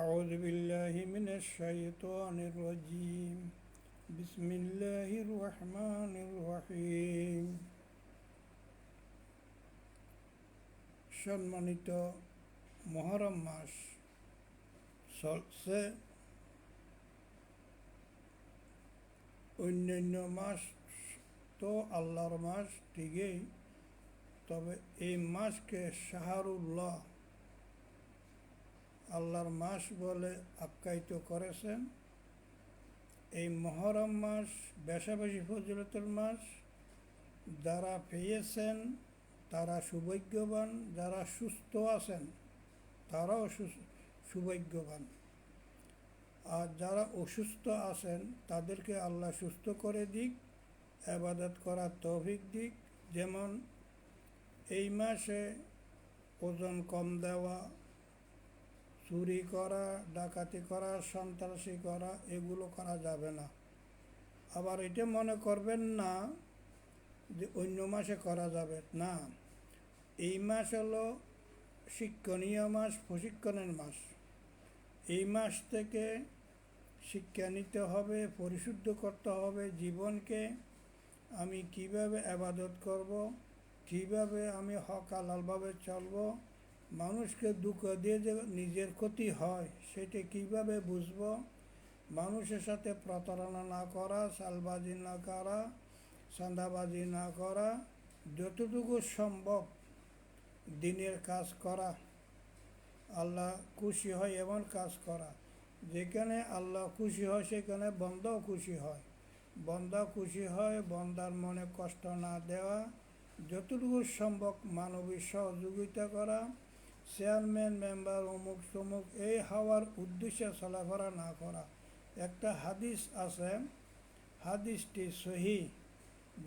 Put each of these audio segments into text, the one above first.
أعوذ بالله من الشيطان الرجيم بسم الله الرحمن الرحيم সম্মানিত মুহররম মাস চলছে। অন্যান্য মাস তো আল্লাহর মাস ঠিকই, তবে এই মাসকে শাহরুল্লাহ আল্লাহর মাস বলে আখ্যায়িত করেছেন। এই মুহররম মাস বেশি ফজিলতের মাস। যারা পেয়েছেন তারা সৌভাগ্যবান, যারা সুস্থ আছেন তারাও সৌভাগ্যবান, আর যারা অসুস্থ আছেন তাদেরকে আল্লাহ সুস্থ করে দিক, ইবাদত করার তৌফিক দিক। যেমন এই মাসে ওজন কম দেওয়া, চুরি করা, ডাকাতি করা, সন্ত্রাসী করা এগুলো করা যাবে না। আবার এটা মনে করবেন না যে অন্য মাসে করা যাবে না। এই মাস হলো শিক্ষণীয় মাস, প্রশিক্ষণের মাস। এই মাস থেকে শিক্ষা নিতে হবে, পরিশুদ্ধ করতে হবে জীবনকে। আমি কিভাবে ইবাদত করব, কিভাবে আমি হক হালালভাবে চলব, মানুষকে দুঃখ দিয়ে যে নিজের ক্ষতি হয় সেটা কিভাবে বুঝব, মানুষের সাথে প্রতারণা না করা, চালবাজি না করা, চাঁদাবাজি না করা, যতটুকু সম্ভব দিনের কাজ করা, আল্লাহ খুশি হয় এমন কাজ করা। যেখানে আল্লাহ খুশি হয় সেখানে বন্দাও খুশি হয়। বন্দা খুশি হয়, বন্দার মনে কষ্ট না দেওয়া, যতটুকু সম্ভব মানবিক সহযোগিতা করা, চেয়ারম্যান মেম্বার অমুক তমুক এই হওয়ার উদ্দেশ্যে চলাফেরা না করা। একটা হাদিস আছে, হাদিসটি সহি,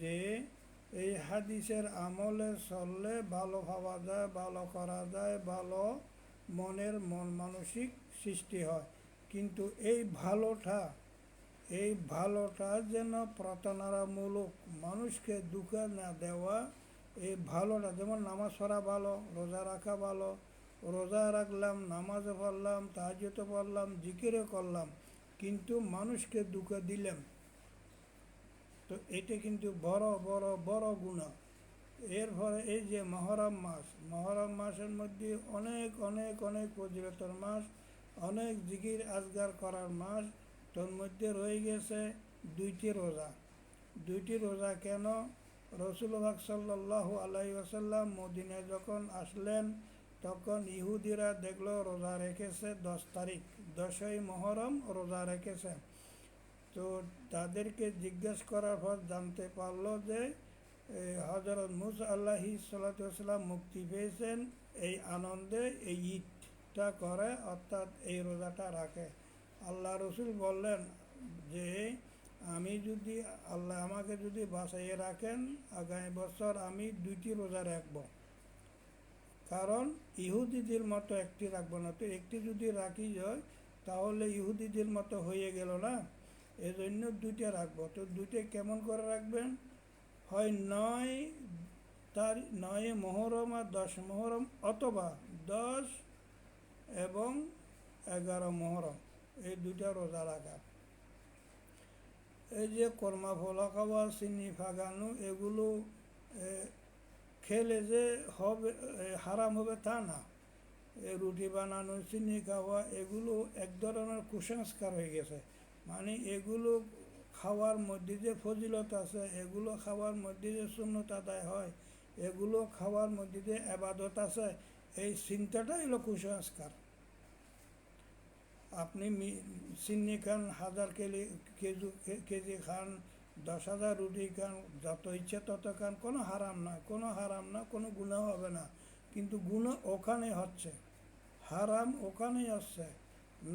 যে এই হাদিসের আমলে চললে ভালো পাওয়া যায়, ভালো করা যায়, ভালো মন মানসিক সৃষ্টি হয়। কিন্তু এই ভালোটা যেন প্রতারণামূলক, মানুষকে দুঃখ না দেওয়া, এই ভালোটা যেমন নামাজ পড়া ভালো, রোজা রাখা ভালো, রোজা রাখলাম, নামাজও পড়লাম, তাহাজ্জুদও পড়লাম, জিকিরও করলাম, কিন্তু মানুষকে দুঃখ দিলাম, তো এটা কিন্তু বড় বড় বড় গুনাহ। এর ফলে এই যে মুহররম মাসের মধ্যে অনেক অনেক অনেক ফজিলতের মাস, অনেক জিকির আজগার করার মাস। তোর মধ্যে রয়ে গেছে দুইটি রোজা। কেন? রাসূলুল্লাহ সাল্লাল্লাহু আলাইহি ওয়াসাল্লাম মদিনায় যখন আসলেন তখন ইহুদিরা দেখলো রোজা রেখেছে 10 তারিখ, 10ই মুহররম রোজা রেখেছে। তো তাদেরকে জিজ্ঞেস করার পর জানতে পারলো যে হযরত মুসা আলাইহিস সালাতু ওয়াস সালাম মুক্তি পেয়েছেন, এই আনন্দে এই ঈদটা করে, অর্থাৎ এই রোজাটা রাখে। আল্লাহ রসুল বললেন যে আল্লাহ আমাকে যদি বাঁচাইয়ে রাখেন, আগামী বছর আমি 2টি রোজা রাখব। কারণ ইহুদিদের মতো একটি রাখবো না, তো একটি যদি রাখি যায় তাহলে ইহুদিদের মতো হয়ে গেল না, এজন্য 2টা রাখবো। তো 2টা কেমন করে রাখবেন? হয় 9 মুহররম আর 10 মুহররম, অথবা 10 এবং 11 মুহররম, এই 2টা রোজা রাখা। এই যে কর্মা ফলা খাওয়া, চিনি ফাগানো, এগুলো খেলে যে হবে হারাম হবে তা না। রুটি বানানো, চিনি খাওয়া এগুলো এক ধরনের কুসংস্কার হয়ে গেছে। মানে এগুলো খাওয়ার মধ্যে যে ফজিলত আছে, এগুলো খাওয়ার মধ্যে যে সুন্নত আদায় হয়, এগুলো খাওয়ার মধ্যে যে ইবাদত আছে, এই চিন্তাটাই হলো কুসংস্কার। আপনি চিনি খান, 1000 কেজি খান, 10,000 রুটি খান, যত ইচ্ছে তত খান, কোনো হারাম না, কোনো গুনাহ হবে না। কিন্তু গুনাহ ওখানে হচ্ছে, হারাম ওখানেই হচ্ছে,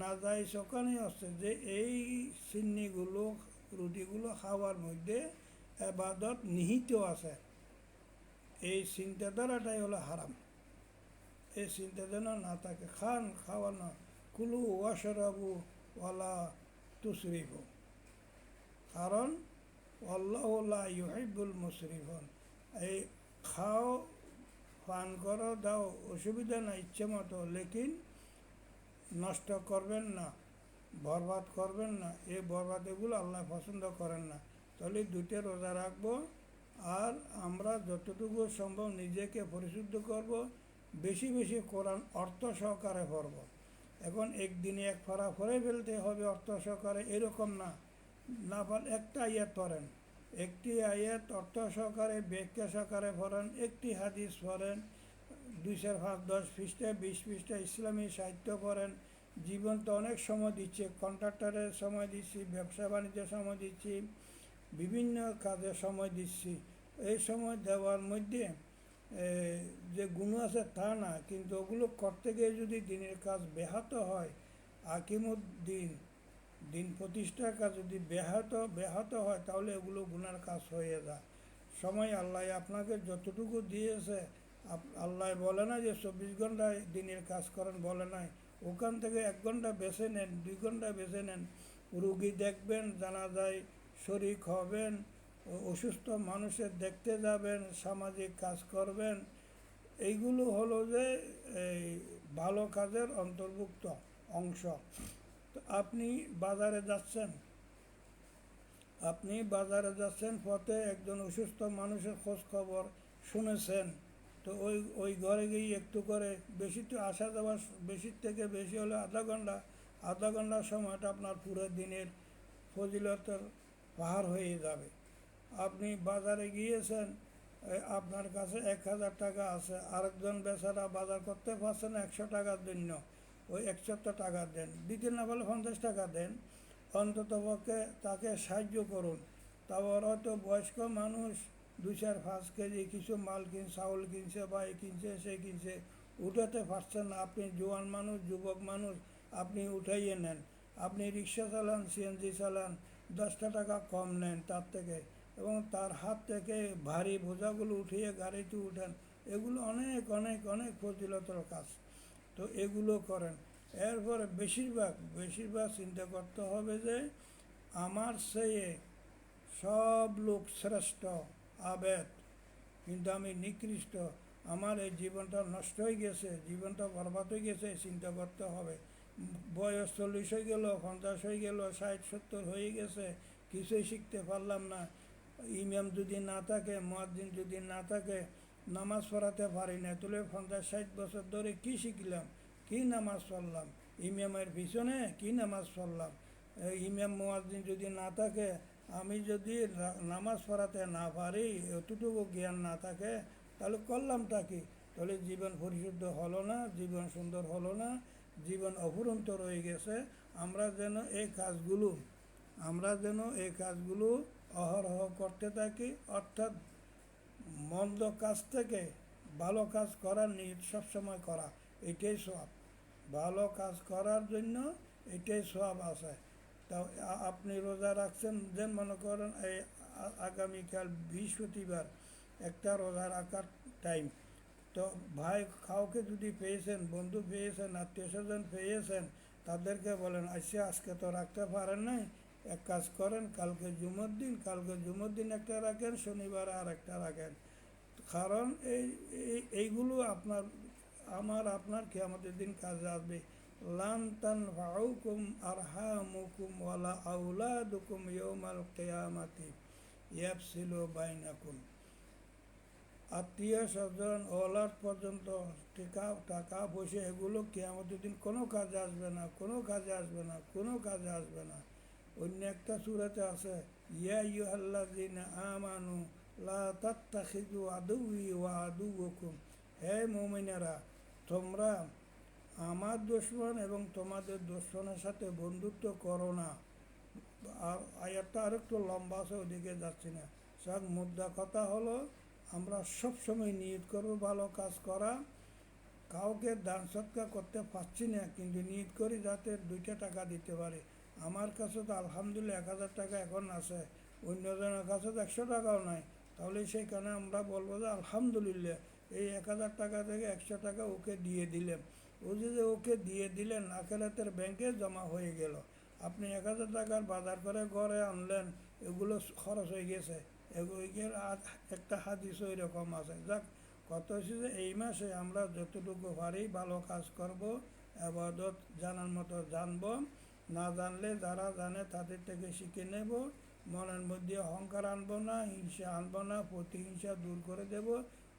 নাজাইজ ওখানেই হচ্ছে যে এই চিনিগুলো, রুটিগুলো খাওয়ার মধ্যে ইবাদত নিহিত আছে। এই চিন্তাধারাটাই হলো হারাম। এই চিন্তাধারা না থাকে, খাওয়া না, কুলু ওয়াশরাবু ওয়ালা তুসরিফু, কারণ আল্লাহু লা ইউহিব্বুল মুসরিফিন। এই খাও, পান করো, দাও, অসুবিধা না, ইচ্ছে মতো, লেকিন নষ্ট করবেন না, বরবাদ করবেন না। এই বরবাদেগুলো আল্লাহ পছন্দ করেন না। তাহলে 2টা রোজা রাখবো, আর আমরা যতটুকু সম্ভব নিজেকে পরিশুদ্ধ করব, বেশি বেশি কোরআন অর্থ সহকারে পড়ব। এখন একদিনে এক পারা পড়ে ফেলতে হবে অর্থ সহকারে এরকম না, না পারেন একটা আয়াত পড়েন, একটি আয়াত অর্থ সহকারে ব্যাখ্যা সহকারে পড়েন, একটি হাদিস পড়েন, 2-5-10 পৃষ্ঠা 20 পৃষ্ঠা ইসলামী সাহিত্য পড়েন। জীবন তো অনেক সময় দিচ্ছে, কন্ট্রাক্টরের সময় দিচ্ছি, ব্যবসা বাণিজ্যের সময় দিচ্ছি, বিভিন্ন কাজে সময় দিচ্ছি। এই সময় দেওয়ার মধ্যে যে গুণ আছে তা না, কিন্তু ওগুলো করতে গিয়ে যদি দিনের কাজ ব্যাহত হয়, আকিমুদ্দিন দিন প্রতিষ্ঠার কাজ যদি ব্যাহত হয়, তাহলে এগুলো গুনার কাজ হয়ে যায়। সময় আল্লাহ আপনাকে যতটুকু দিয়েছে, আল্লাহ বলে না যে 24 ঘন্টায় দিনের কাজ করেন, বলে নাই। ওখান থেকে 1 ঘন্টা বেছে নেন, 2 ঘন্টা বেছে নেন, রুগী দেখবেন, জানা যায় শরীক হবেন, অসুস্থ মানুষের দেখতে যাবেন, সামাজিক কাজ করবেন। এইগুলো হলো যে এই ভালো কাজের অন্তর্ভুক্ত অংশ। তো আপনি বাজারে যাচ্ছেন, পথে একজন অসুস্থ মানুষের খোঁজ খবর শুনেছেন, তো ওই ঘরে গিয়ে একটু করে, বেশি তো আসা যাওয়া, বেশির থেকে বেশি হলে আধা ঘন্টার সময়টা আপনার পুরো দিনের ফজিলতের পাহাড় হয়ে যাবে। আপনি বাজারে গিয়েছেন, আপনার কাছে 1000 টাকা আছে, আরেকজন বেচারা বাজার করতে পারছে না 100 টাকার জন্য, ওই 100 টাকা দেন, দিতে না বলে 50 টাকা দেন, অন্ততপক্ষে তাকে সাহায্য করুন। তারপর হয়তো বয়স্ক মানুষ 2-4-5 কেজি কিছু মাল চাউল কিনছে, বা এই কিনছে সে কিনছে, উঠাতে পারছেন না। আপনি জোয়ান মানুষ, যুবক মানুষ, আপনি উঠাইয়ে নেন। আপনি রিক্সা চালান, সিএনজি চালান, 10টা টাকা কম নেন তার থেকে, এবং তার হাত থেকে ভারী বোঝাগুলো উঠিয়ে গাড়িতে উঠেন। এগুলো অনেক অনেক অনেক ফজিলতের কাজ। তো এগুলো করেন। এরপরে বেশিরভাগ চিন্তা করতে হবে যে আমার চেয়ে সব লোক শ্রেষ্ঠ, আবেদ, কিন্তু আমি নিকৃষ্ট। আমার এই জীবনটা নষ্ট হয়ে গেছে, জীবনটা বরবাদ হয়ে গেছে, চিন্তা করতে হবে। বয়স 40 হয়ে গেল, 50 হয়ে গেল, 60-70 হয়ে গেছে, কিছুই শিখতে পারলাম না। ইমাম যদি না থাকে, মুয়াজ্জিন যদি না থাকে, নামাজ পড়াতে পারি না, তাহলে 50-60 বছর ধরে কি শিখলাম, কি নামাজ পড়লাম, ইমামের পিছনে কি নামাজ পড়লাম। ইমাম মুয়াজ্জিন যদি না থাকে, আমি যদি নামাজ পড়াতে না পারি, এতটুকু জ্ঞান না থাকে, তাহলে করলামটা কি? তাহলে জীবন পরিশুদ্ধ হলো না, জীবন সুন্দর হলো না, জীবন অফুরন্ত রয়ে গেছে। আমরা যেন এই কাজগুলো অহরহ করতে থাকি, অর্থাৎ মন্দ কাজ থেকে ভালো কাজ করার নিয়ত সবসময় করা, এটাই সওয়াব। ভালো কাজ করার জন্য এটাই সওয়াব আছে। তা আপনি রোজা রাখছেন, যে মনে করেন এই আগামীকাল বৃহস্পতিবার একটা রোজা রাখার টাইম, তো ভাই কাউকে যদি পেয়েছেন, বন্ধু পেয়েছেন, আত্মীয় স্বজন পেয়েছেন, তাদেরকে বলেন, আজকে তো রাখতে পারেন নাই, এক কাজ করেন, কালকে জুমার দিন একটা রাখেন, শনিবার আর একটা রাখেন। কারণ এইগুলো আপনার কিয়ামতের দিন কাজে আসবে। লান তানফাউকুম আরহামুকুম ওয়ালা আউলাদুকুম ইয়াউমাল কিয়ামাতি ইয়াফসিলু বাইনাকুম। আত্মীয় স্বজন ওলাদ পর্যন্ত টাকা পয়সা এগুলো কিয়ামতের দিন কোনো কাজে আসবে না। অন্য একটা সূরাতে আছে, ইয়া আইয়ুহাল্লাযীনা আমানু লা তাত্তাখিযু আদুওয়ি ওয়া আদুওয়াকুম। হে মুমিনেরা, তোমরা আমার দুশমন এবং তোমাদের দুশমনের সাথে বন্ধুত্ব করো না। আর আয়াতটা আরেকটু লম্বা আছে, ওদিকে যাচ্ছি না। সব মুদ্রা কথা হলো, আমরা সবসময় নিয়ত করব ভালো কাজ করা। কাউকে দান সৎকার করতে পারছি না, কিন্তু নিয়ত করি যাতে 2টা টাকা দিতে পারি। আমার কাছে তো আলহামদুলিল্লাহ 1000 টাকা এখন আছে, অন্যজনের কাছে তো 100 টাকাও নাই। তাহলে সেইখানে আমরা বলবো যে আলহামদুলিল্লাহ, এই 1000 টাকা থেকে 100 টাকা ওকে দিয়ে দিলেন। ও যে ওকে দিয়ে দিলেন, আখিরাতের ব্যাংকে জমা হয়ে গেল। আপনি 1000 টাকার বাজার করে ঘরে আনলেন, এগুলো খরচ হয়ে গেছে। একটা হাদিস ওই রকম আছে। যাক, কত হচ্ছে যে এই মাসে আমরা যতটুকু পারি ভালো কাজ করব, আবাদত জানার মতো জানবো, না জানলে যারা জানে তাদের থেকে শিখে নেব। মনের মধ্যে অহংকার আনবো না, হিংসা আনবো না, প্রতিহিংসা দূর করে দেব।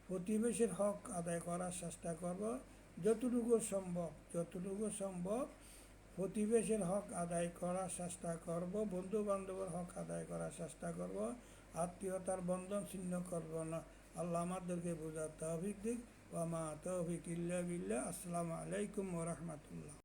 প্রতিবেশীর হক আদায় করার চেষ্টা করব, যতটুকু সম্ভব প্রতিবেশীর হক আদায় করার চেষ্টা করব, বন্ধু বান্ধবের হক আদায় করার চেষ্টা করব, আত্মীয়তার বন্ধন ছিন্ন করব না। আল্লাহ আমাদেরকে বোঝার তৌফিক দিক। ওয়া মা তৌফিক ইল্লা বিল্লাহ। আসসালামু আলাইকুম ওয়া রাহমাতুল্লাহ।